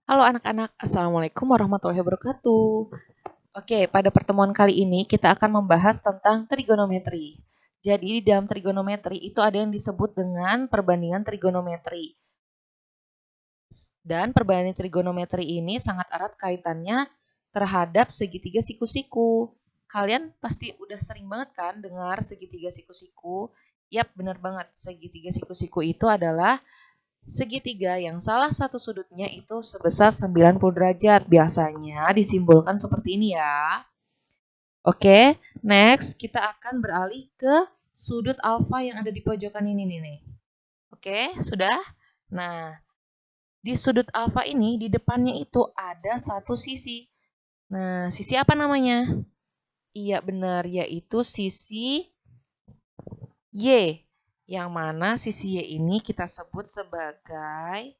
Halo anak-anak, Assalamualaikum warahmatullahi wabarakatuh. Oke, pada pertemuan kali ini kita akan membahas tentang trigonometri. Jadi di dalam trigonometri itu ada yang disebut dengan perbandingan trigonometri. Dan perbandingan trigonometri ini sangat erat kaitannya terhadap segitiga siku-siku. Kalian pasti udah sering banget kan dengar segitiga siku-siku? Yap, benar banget. Segitiga siku-siku itu adalah segitiga yang salah satu sudutnya itu sebesar 90 derajat. Biasanya disimbolkan seperti ini ya. Oke, next kita akan beralih ke sudut alfa yang ada di pojokan ini nih. Oke, sudah? Nah, di sudut alfa ini di depannya itu ada satu sisi. Nah, sisi apa namanya? Iya benar, yaitu sisi Y. Yang mana sisi Y ini kita sebut sebagai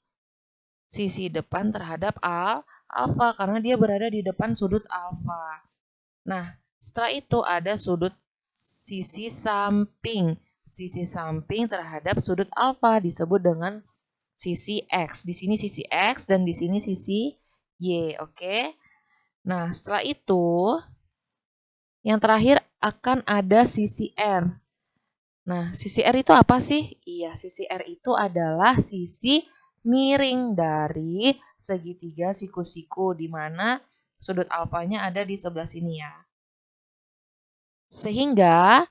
sisi depan terhadap alfa karena dia berada di depan sudut alfa. Nah, setelah itu ada sudut sisi samping. Sisi samping terhadap sudut alfa disebut dengan sisi X. Di sini sisi X dan di sini sisi Y, oke? Nah, setelah itu yang terakhir akan ada sisi R. Nah, sisi R itu apa sih? Iya, sisi R itu adalah sisi miring dari segitiga siku-siku di mana sudut alfanya ada di sebelah sini ya. Sehingga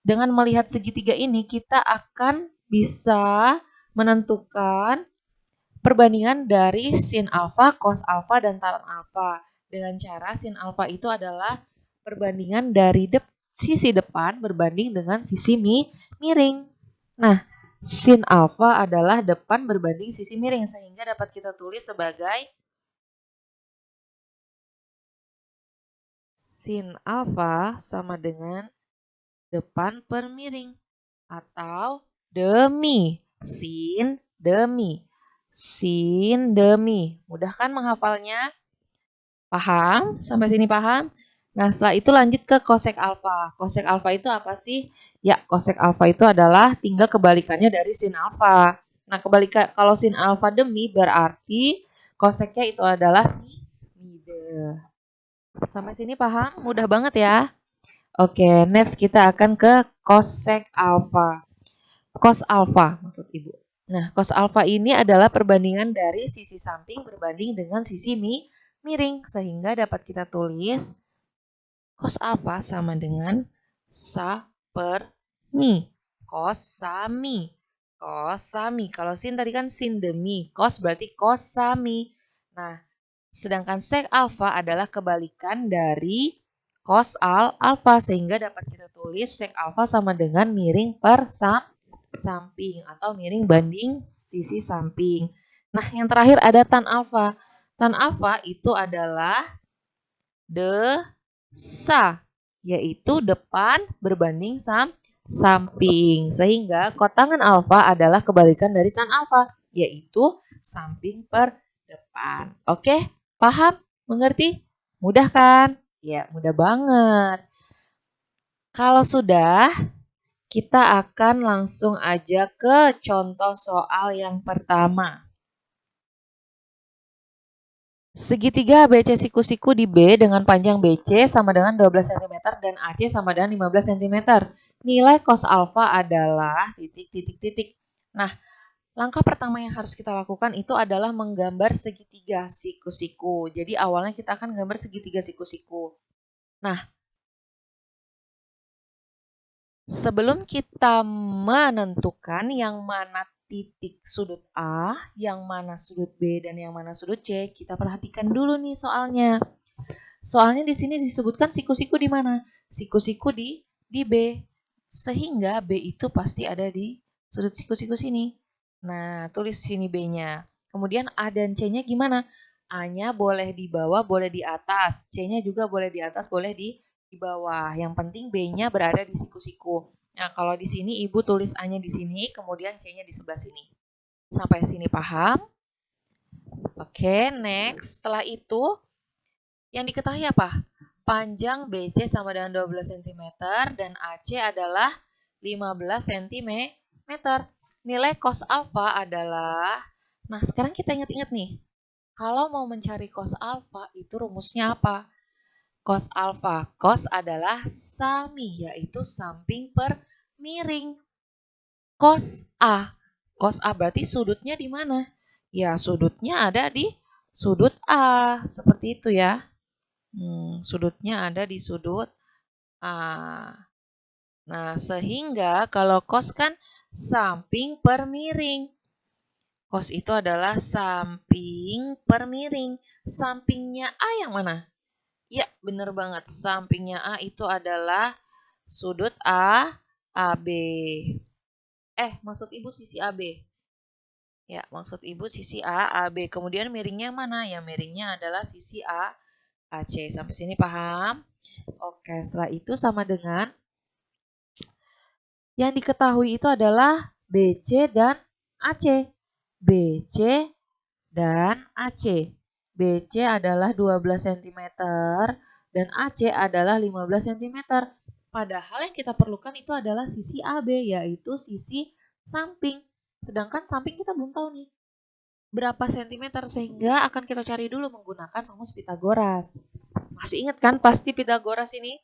dengan melihat segitiga ini kita akan bisa menentukan perbandingan dari sin alfa, cos alfa, dan tan alfa. Dengan cara sin alfa itu adalah perbandingan dari sisi depan berbanding dengan sisi miring. Nah, sin alfa adalah depan berbanding sisi miring sehingga dapat kita tulis sebagai sin alfa sama dengan depan per miring atau demi. Sin demi. Mudah kan menghafalnya? Paham? Sampai sini paham? Nah, setelah itu lanjut ke kosek alfa. Kosek alfa itu apa sih? Ya, kosek alfa itu adalah tinggal kebalikannya dari sin alfa. Nah, kalau sin alfa demi berarti koseknya itu adalah mide. Sampai sini paham? Mudah banget ya. Oke, next kita akan ke kosek alfa. Cos alfa maksud Ibu. Nah, cos alfa ini adalah perbandingan dari sisi samping berbanding dengan sisi miring sehingga dapat kita tulis cos alfa sama dengan sa per mi. Cos sami. Cos sami. Kalau sin tadi kan sin demi. Cos berarti cos sami. Nah, sedangkan sec alfa adalah kebalikan dari cos alfa sehingga dapat kita tulis sec alfa sama dengan miring per samping atau miring banding sisi samping. Nah, yang terakhir ada tan alfa. Tan alfa itu adalah desa, yaitu depan berbanding samping. Sehingga kotangan alfa adalah kebalikan dari tan alfa, yaitu samping per depan. Oke, paham? Mengerti? Mudah kan? Ya, mudah banget. Kalau sudah, kita akan langsung aja ke contoh soal yang pertama. Segitiga ABC siku-siku di B dengan panjang BC sama dengan 12 cm dan AC sama dengan 15 cm. Nilai cos alfa adalah titik. Nah, langkah pertama yang harus kita lakukan itu adalah menggambar segitiga siku-siku. Jadi awalnya kita akan gambar segitiga siku-siku. Nah, sebelum kita menentukan yang mana titik sudut A, yang mana sudut B, dan yang mana sudut C, kita perhatikan dulu nih soalnya. Soalnya di sini disebutkan siku-siku di mana? Siku-siku di B. Sehingga B itu pasti ada di sudut siku-siku sini. Nah, tulis sini B-nya. Kemudian A dan C-nya gimana? A-nya boleh di bawah, boleh di atas. C-nya juga boleh di atas, boleh di bawah. Yang penting B-nya berada di siku-siku. Nah, kalau di sini Ibu tulis A-nya di sini, kemudian C-nya di sebelah sini. Sampai sini paham? Oke, next. Setelah itu, yang diketahui apa? Panjang BC sama dengan 12 cm dan AC adalah 15 cm. Nilai cos alfa adalah, nah sekarang kita ingat-ingat nih. Kalau mau mencari cos alfa, itu rumusnya apa? Cos alfa. Cos adalah sami, yaitu samping per miring. Cos A. Cos A berarti sudutnya di mana? Ya, sudutnya ada di sudut A. Seperti itu ya. Sudutnya ada di sudut A. Nah, sehingga kalau cos kan samping per miring. Cos itu adalah samping per miring. Sampingnya A yang mana? Ya, bener banget. Sampingnya A itu adalah sudut A, AB. Maksud ibu sisi AB. Ya, maksud ibu sisi A, AB. Kemudian miringnya mana? Ya, miringnya adalah sisi A, AC. Sampai sini paham? Oke, setelah itu sama dengan yang diketahui itu adalah BC dan AC. BC dan AC. BC adalah 12 cm dan AC adalah 15 cm. Padahal yang kita perlukan itu adalah sisi AB, yaitu sisi samping. Sedangkan samping kita belum tahu nih berapa sentimeter, sehingga akan kita cari dulu menggunakan rumus Pitagoras. Masih ingat kan pasti Pitagoras ini?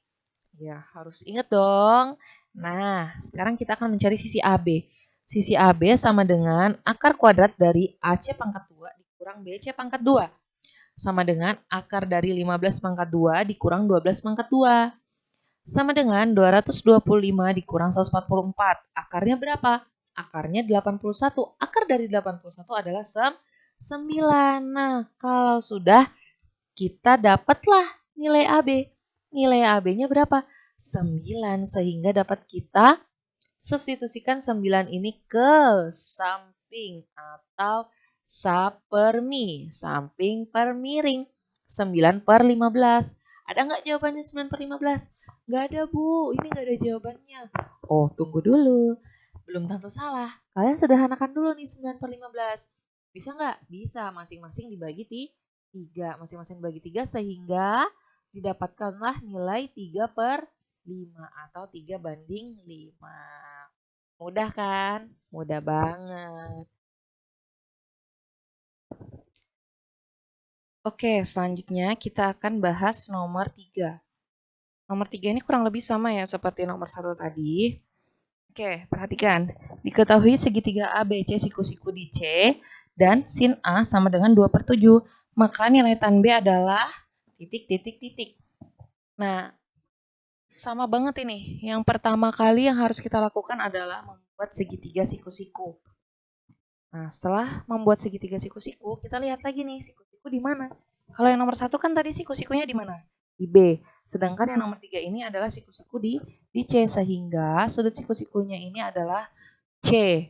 Ya, harus ingat dong. Nah, sekarang kita akan mencari sisi AB. Sisi AB sama dengan akar kuadrat dari AC pangkat 2 dikurang BC pangkat 2. Sama dengan akar dari 15 pangkat 2 dikurang 12 pangkat 2. Sama dengan 225 dikurang 144. Akarnya berapa? Akarnya 81. Akar dari 81 adalah 9. Nah, kalau sudah, kita dapatlah nilai AB. Nilai AB-nya berapa? 9. Sehingga dapat kita substitusikan 9 ini ke samping atau sapermi, samping per miring. 9 per 15. Ada nggak jawabannya 9 per 15? Nggak ada, Bu. Ini nggak ada jawabannya. Oh, tunggu dulu. Belum tentu salah. Kalian sederhanakan dulu nih 9 per 15. Bisa nggak? Bisa. Masing-masing dibagi 3. Masing-masing dibagi 3 sehingga didapatkanlah nilai 3 per 5 atau 3 banding 5. Mudah kan? Mudah banget. Oke, selanjutnya kita akan bahas nomor 3. Nomor 3 ini kurang lebih sama ya seperti nomor 1 tadi. Oke, perhatikan. Diketahui segitiga ABC siku-siku di C dan sin A sama dengan 2 per 7. Maka nilai tan B adalah titik. Nah, sama banget ini. Yang pertama kali yang harus kita lakukan adalah membuat segitiga siku-siku. Nah, setelah membuat segitiga siku-siku, kita lihat lagi nih siku-siku di mana. Kalau yang nomor 1 kan tadi siku-sikunya di mana? Di B. Sedangkan yang nomor 3 ini adalah siku-siku di C. Sehingga sudut siku-sikunya ini adalah C.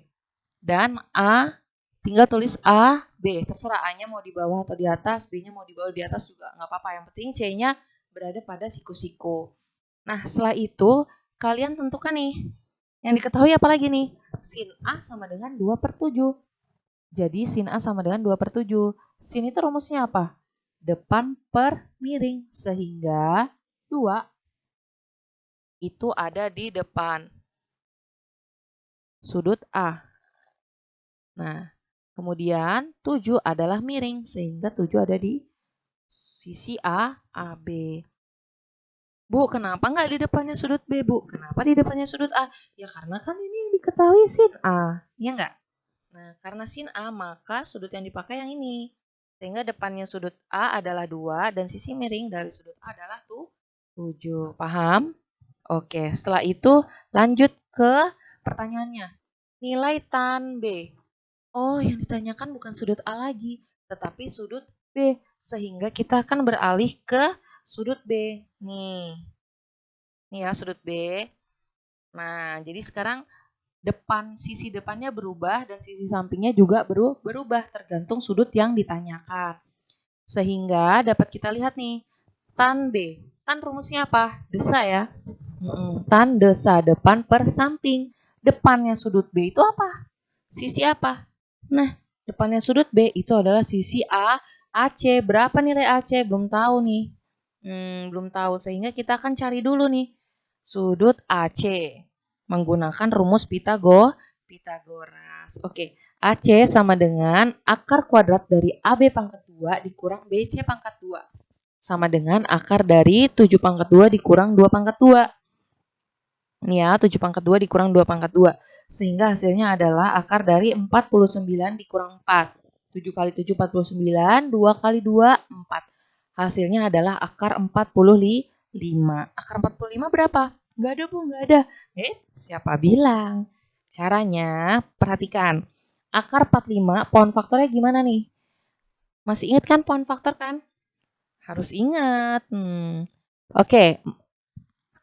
Dan A, tinggal tulis A, B. Terserah A-nya mau di bawah atau di atas, B-nya mau di bawah di atas juga nggak apa-apa. Yang penting C-nya berada pada siku-siku. Nah, setelah itu kalian tentukan nih. Yang diketahui apa lagi nih? Sin A sama dengan 2 per 7. Jadi sin A sama dengan 2 per 7. Sin itu rumusnya apa? Depan per miring. Sehingga 2 itu ada di depan sudut A. Nah, kemudian 7 adalah miring. Sehingga 7 ada di sisi A, AB. Bu, kenapa nggak di depannya sudut B, Bu? Kenapa di depannya sudut A? Ya karena kan ini yang diketahui sin A. Ya nggak? Nah, karena sin A, maka sudut yang dipakai yang ini. Sehingga depannya sudut A adalah 2 dan sisi miring dari sudut A adalah 7. Paham? Oke, setelah itu lanjut ke pertanyaannya. Nilai tan B. Oh, yang ditanyakan bukan sudut A lagi, tetapi sudut B. Sehingga kita akan beralih ke sudut B. Nih ya sudut B. Nah, jadi sekarang sisi depannya berubah dan sisi sampingnya juga berubah tergantung sudut yang ditanyakan. Sehingga dapat kita lihat nih, tan B. Tan rumusnya apa? Desa ya. Tan desa, depan per samping. Depannya sudut B itu apa? Sisi apa? Nah, depannya sudut B itu adalah sisi A, AC. Berapa nilai AC? Belum tahu nih. Belum tahu, sehingga kita akan cari dulu nih sudut AC menggunakan rumus Pitagoras. Oke, AC sama dengan akar kuadrat dari AB pangkat 2 2 dikurang BC pangkat 2. Sama dengan akar dari 7 pangkat 2 dikurang 2 pangkat 2. Ini ya, 7 pangkat 2 dikurang 2 pangkat 2. Sehingga hasilnya adalah akar dari 49 dikurang 4. 7 kali 7, 49. 2 kali 2, 4. Hasilnya adalah akar 45. Akar 45 berapa? Nggak ada, Bu, nggak ada. Siapa bilang? Caranya, perhatikan. Akar 45, pohon faktornya gimana nih? Masih ingat kan pohon faktor kan? Harus ingat. Oke.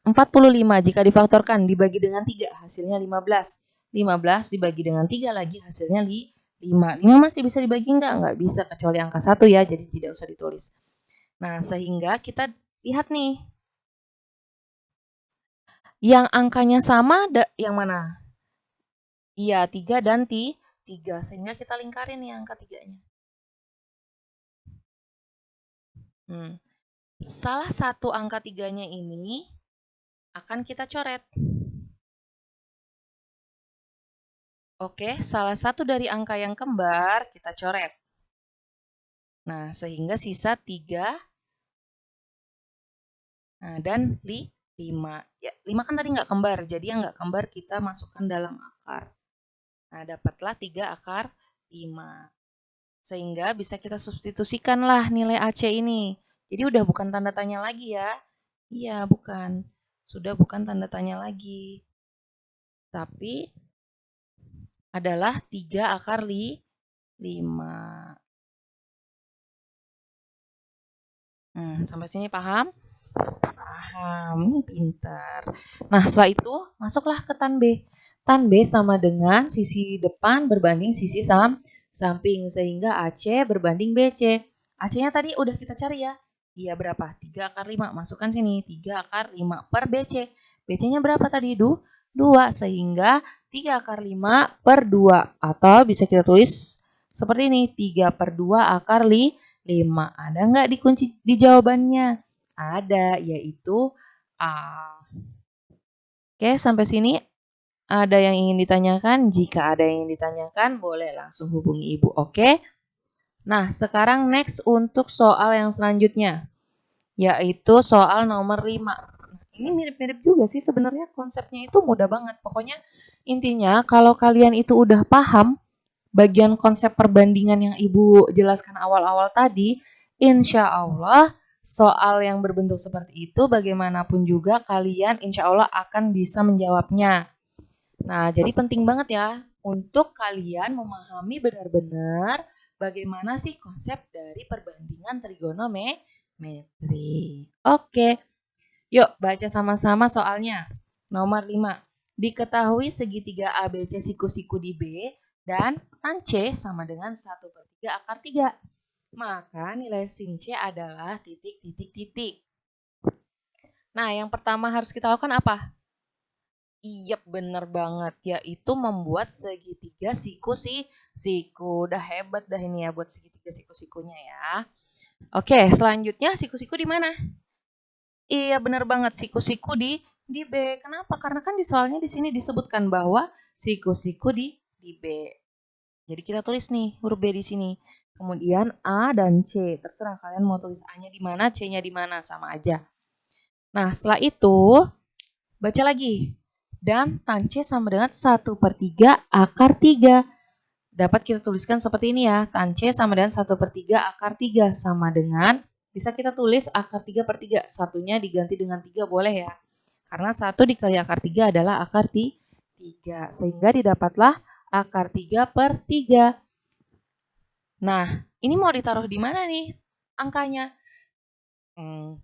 45 jika difaktorkan dibagi dengan 3 hasilnya 15. 15 dibagi dengan 3 lagi hasilnya 5. 5 masih bisa dibagi enggak? Enggak bisa kecuali angka 1 ya, jadi tidak usah ditulis. Nah, sehingga kita lihat nih. Yang angkanya sama yang mana? Iya, 3 dan 3. Sehingga kita lingkarin nih angka 3-nya. Salah satu angka 3-nya ini akan kita coret. Oke, salah satu dari angka yang kembar kita coret. Nah, sehingga sisa 3 dan 5. Ya, 5 kan tadi nggak kembar, jadi yang nggak kembar kita masukkan dalam akar. Nah, dapatlah 3 akar 5. Sehingga bisa kita substitusikanlah nilai AC ini. Jadi udah bukan tanda tanya lagi ya. Iya, bukan. Sudah bukan tanda tanya lagi. Tapi adalah 3 akar 5. Sampai sini paham? Paham, pintar. Nah, setelah itu masuklah ke tan B. Tan B sama dengan sisi depan berbanding sisi samping, sehingga AC berbanding BC. AC-nya tadi udah kita cari ya. Iya berapa? 3 akar 5. Masukkan sini, 3 akar 5 per BC. BC-nya berapa tadi? 2, sehingga 3 akar 5 per 2. Atau bisa kita tulis seperti ini, 3 per 2 akar 5. Ada nggak dikunci di jawabannya? Ada, yaitu A. Oke, sampai sini ada yang ingin ditanyakan? Jika ada yang ingin ditanyakan, boleh langsung hubungi Ibu, oke? Nah, sekarang next untuk soal yang selanjutnya, yaitu soal nomor 5. Ini mirip-mirip juga sih sebenarnya, konsepnya itu mudah banget. Pokoknya intinya kalau kalian itu udah paham bagian konsep perbandingan yang Ibu jelaskan awal-awal tadi, insya Allah soal yang berbentuk seperti itu bagaimanapun juga kalian insya Allah akan bisa menjawabnya. Nah, jadi penting banget ya untuk kalian memahami benar-benar bagaimana sih konsep dari perbandingan trigonometri. Oke, yuk baca sama-sama soalnya. Nomor 5. Diketahui segitiga ABC siku-siku di B dan tan C sama dengan 1/3 akar 3. Maka nilai sin C adalah titik. Nah, yang pertama harus kita lakukan apa? Iya, bener banget. Yaitu membuat segitiga siku-siku. Udah hebat dah ini ya buat segitiga siku-sikunya ya. Oke, selanjutnya siku-siku di mana? Iya, bener banget. Siku-siku di B. Kenapa? Karena kan di soalnya di sini disebutkan bahwa siku-siku di B. Jadi kita tulis nih huruf B di sini. Kemudian A dan C. Terserah kalian mau tulis A-nya di mana, C-nya di mana, sama aja. Nah, setelah itu baca lagi. Dan tan C sama dengan 1/3 akar 3. Dapat kita tuliskan seperti ini ya. Tan C sama dengan 1/3 akar 3 sama dengan, bisa kita tulis akar 3/3. Satunya diganti dengan 3 boleh ya. Karena 1 dikali akar 3 adalah akar 3. Sehingga didapatlah akar 3/3. Nah, ini mau ditaruh di mana nih angkanya?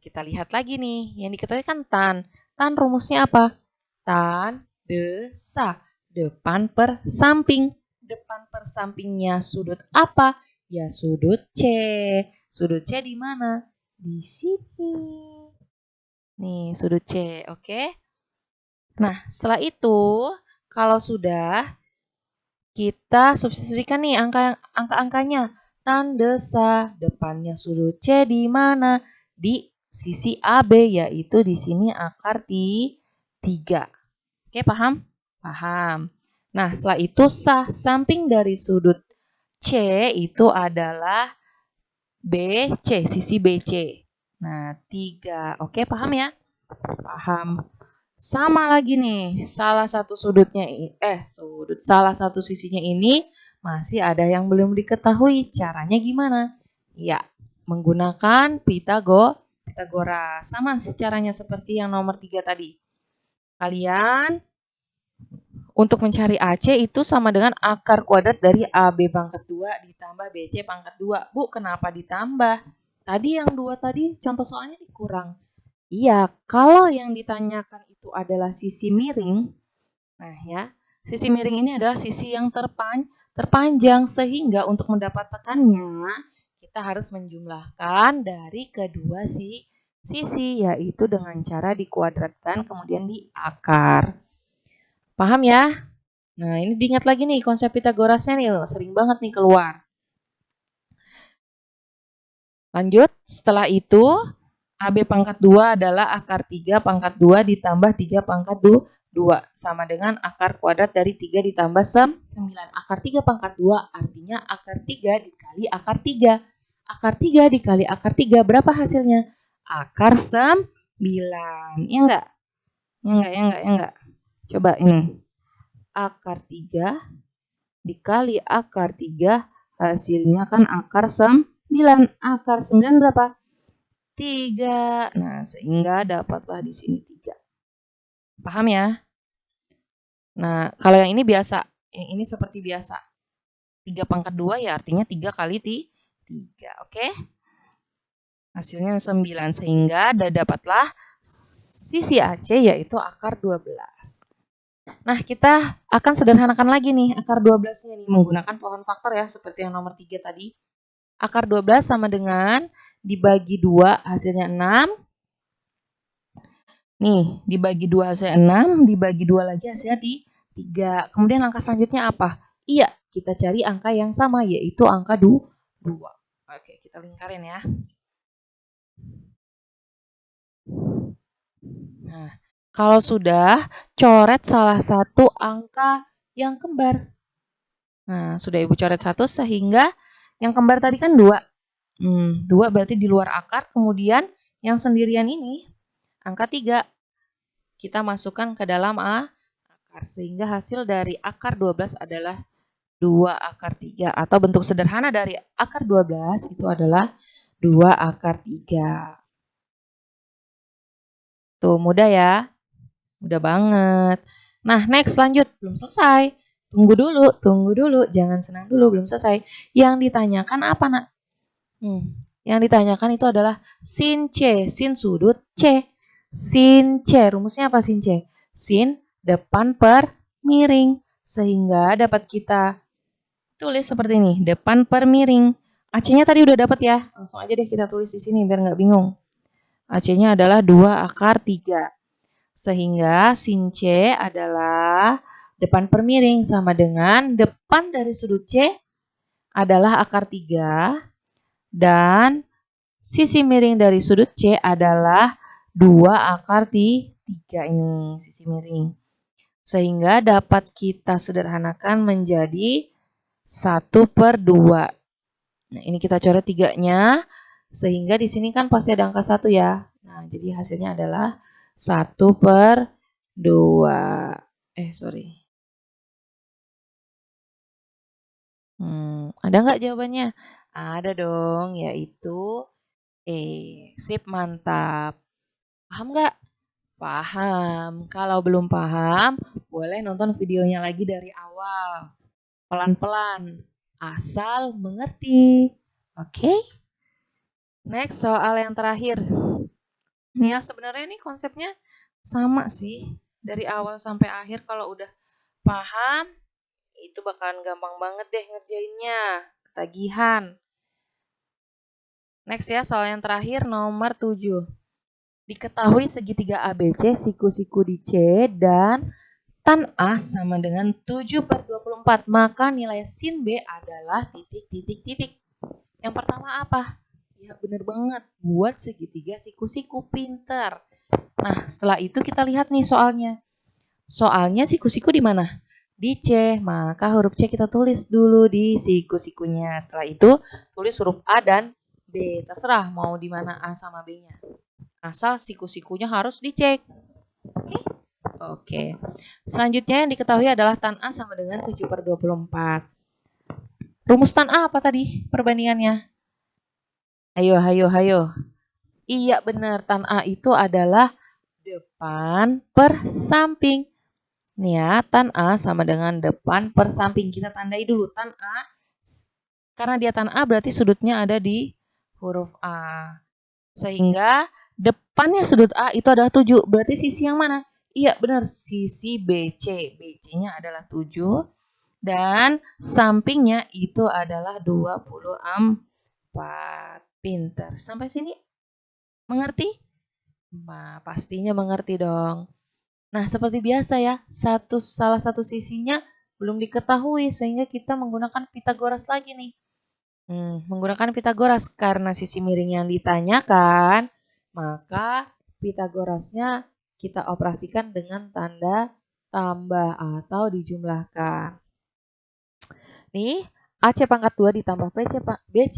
Kita lihat lagi nih. Yang diketahui kan tan. Tan rumusnya apa? Tan desa. Depan per samping. Depan per sampingnya sudut apa? Ya sudut C. Sudut C di mana? Di sini. Nih, sudut C, oke? Nah, setelah itu, kalau sudah, kita substitusikan nih angka-angkanya. Tan desa, depannya sudut C di mana? Di sisi AB, yaitu di sini akar 3. Oke, paham? Paham. Nah, setelah itu samping dari sudut C itu adalah BC, sisi BC. Nah, 3. Oke, paham ya? Paham. Sama lagi nih, salah satu salah satu sisinya ini masih ada yang belum diketahui. Caranya gimana? Ya, menggunakan Pitagora. Sama caranya seperti yang nomor 3 tadi. Kalian untuk mencari AC itu sama dengan akar kuadrat dari AB pangkat 2 ditambah BC pangkat 2. Bu, kenapa ditambah? Tadi yang 2 tadi contoh soalnya dikurang. Iya, kalau yang ditanyakan itu adalah sisi miring, nah ya, sisi miring ini adalah sisi yang terpanjang sehingga untuk mendapat tekannya kita harus menjumlahkan dari kedua sisi, yaitu dengan cara dikuadratkan kemudian diakar. Paham ya? Nah, ini diingat lagi nih konsep Pitagorasnya nih, sering banget nih keluar. Lanjut, setelah itu AB pangkat 2 adalah akar 3 pangkat 2 ditambah 3 pangkat 2 sama dengan akar kuadrat dari 3 ditambah 9. Akar 3 pangkat 2 artinya akar 3 dikali akar 3. Akar 3 dikali akar 3 berapa hasilnya? Akar 9. Ya enggak? Ya enggak. Coba ini. Akar 3 dikali akar 3 hasilnya kan akar 9. Akar 9 berapa? 3. Nah, sehingga dapatlah di sini 3. Paham ya? Nah, kalau yang ini biasa. Yang ini seperti biasa. 3 pangkat 2 ya artinya 3 kali 3. Oke? Hasilnya 9. Sehingga dapatlah sisi AC yaitu akar 12. Nah, kita akan sederhanakan lagi nih akar 12-nya nih menggunakan pohon faktor ya seperti yang nomor 3 tadi. Akar 12 sama dengan dibagi 2 hasilnya 6. Nih, dibagi 2 hasilnya 6, dibagi 2 lagi hasilnya 3. Kemudian langkah selanjutnya apa? Iya, kita cari angka yang sama yaitu angka 2. Oke, kita lingkarin ya. Nah, kalau sudah, coret salah satu angka yang kembar. Nah, sudah Ibu coret 1 sehingga yang kembar tadi kan 2. 2 berarti di luar akar, kemudian yang sendirian ini angka 3. Kita masukkan ke dalam akar sehingga hasil dari akar 12 adalah 2 akar 3 atau bentuk sederhana dari akar 12 itu adalah 2 akar 3. Tuh, mudah ya? Mudah banget. Nah, next lanjut. Belum selesai. Tunggu dulu. Jangan senang dulu, belum selesai. Yang ditanyakan apa, Nak? Yang ditanyakan itu adalah sin C, sin sudut C. Sin C, rumusnya apa sin C? Sin depan per miring. Sehingga dapat kita tulis seperti ini, depan per miring. AC-nya tadi udah dapat ya. Langsung aja deh kita tulis di sini biar nggak bingung. AC-nya adalah 2 akar 3. Sehingga sin C adalah depan per miring sama dengan depan dari sudut C adalah akar 3 dan sisi miring dari sudut C adalah 2 akar 3 ini sisi miring. Sehingga dapat kita sederhanakan menjadi 1/2. Nah, ini kita coret 3-nya. Sehingga di sini kan pasti ada angka 1 ya. Nah, jadi hasilnya adalah 1/2. Sorry. Ada nggak jawabannya? Ada dong, yaitu sip, mantap. Paham nggak? Paham. Kalau belum paham, boleh nonton videonya lagi dari awal. Pelan-pelan. Asal mengerti. Oke? Next, soal yang terakhir. Nih ya, sebenarnya ini konsepnya sama sih. Dari awal sampai akhir kalau udah paham, itu bakalan gampang banget deh ngerjainnya. Ketagihan. Next ya, soal yang terakhir nomor 7. Diketahui segitiga ABC, siku-siku di C dan tan A sama dengan 7/24. Maka nilai sin B adalah titik. Yang pertama apa? Ya bener banget, buat segitiga siku-siku, pinter. Nah, setelah itu kita lihat nih soalnya. Soalnya siku-siku di mana? Di C, maka huruf C kita tulis dulu di siku-sikunya. Setelah itu tulis huruf A dan B. Terserah mau di mana A sama B-nya. Asal siku-sikunya harus dicek. Oke? Oke. Selanjutnya yang diketahui adalah tan A sama dengan 7/24. Rumus tan A apa tadi perbandingannya? Hayo. Iya benar, tan A itu adalah depan per samping. Nih ya, tan A sama dengan depan per samping. Kita tandai dulu tan A. Karena dia tan A berarti sudutnya ada di huruf A. Sehingga depannya sudut A itu adalah 7. Berarti sisi yang mana? Iya benar, sisi BC. BC-nya adalah 7. Dan sampingnya itu adalah 24. Pinter. Sampai sini mengerti? Nah, pastinya mengerti dong. Nah, seperti biasa ya, salah satu sisinya belum diketahui sehingga kita menggunakan Pitagoras lagi nih. Menggunakan Pitagoras karena sisi miring yang ditanyakan, maka Pitagorasnya kita operasikan dengan tanda tambah atau dijumlahkan. Nih, AC pangkat 2 ditambah BC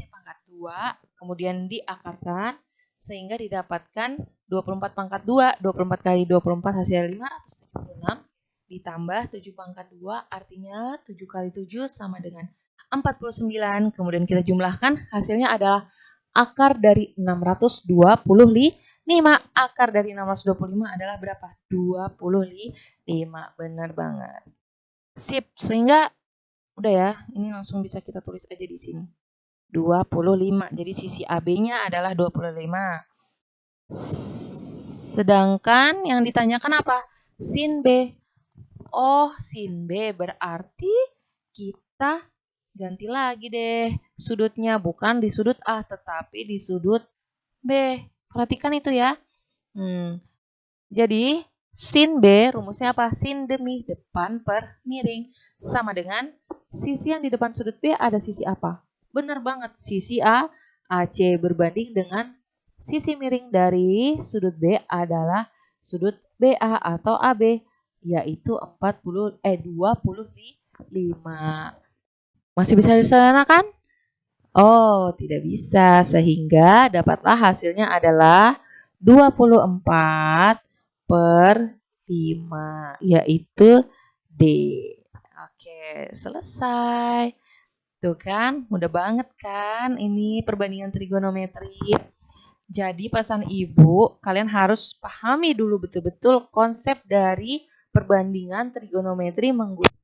pangkat 2, kemudian diakarkan sehingga didapatkan 24 pangkat 2, 24 kali 24 hasil 576, ditambah 7 pangkat 2, artinya 7 kali 7 sama dengan 49, kemudian kita jumlahkan, hasilnya adalah akar dari 625. Akar dari 625 adalah berapa? 25, benar banget. Sip, sehingga udah ya, ini langsung bisa kita tulis aja di sini. 25. Jadi sisi AB-nya adalah 25. Sedangkan yang ditanyakan apa? Sin B. Oh, sin B berarti kita ganti lagi deh sudutnya. Bukan di sudut A, tetapi di sudut B. Perhatikan itu ya. Jadi sin B rumusnya apa? Sin demi depan per miring sama dengan sisi yang di depan sudut B ada sisi apa? Benar banget, sisi A, AC berbanding dengan sisi miring dari sudut B adalah sudut BA atau AB, yaitu 25. Masih bisa disederhanakan? Oh, tidak bisa, sehingga dapatlah hasilnya adalah 24 per 5, yaitu D. Oke, selesai. Tuh kan, mudah banget kan ini perbandingan trigonometri. Jadi pesan ibu, kalian harus pahami dulu betul-betul konsep dari perbandingan trigonometri menggunakan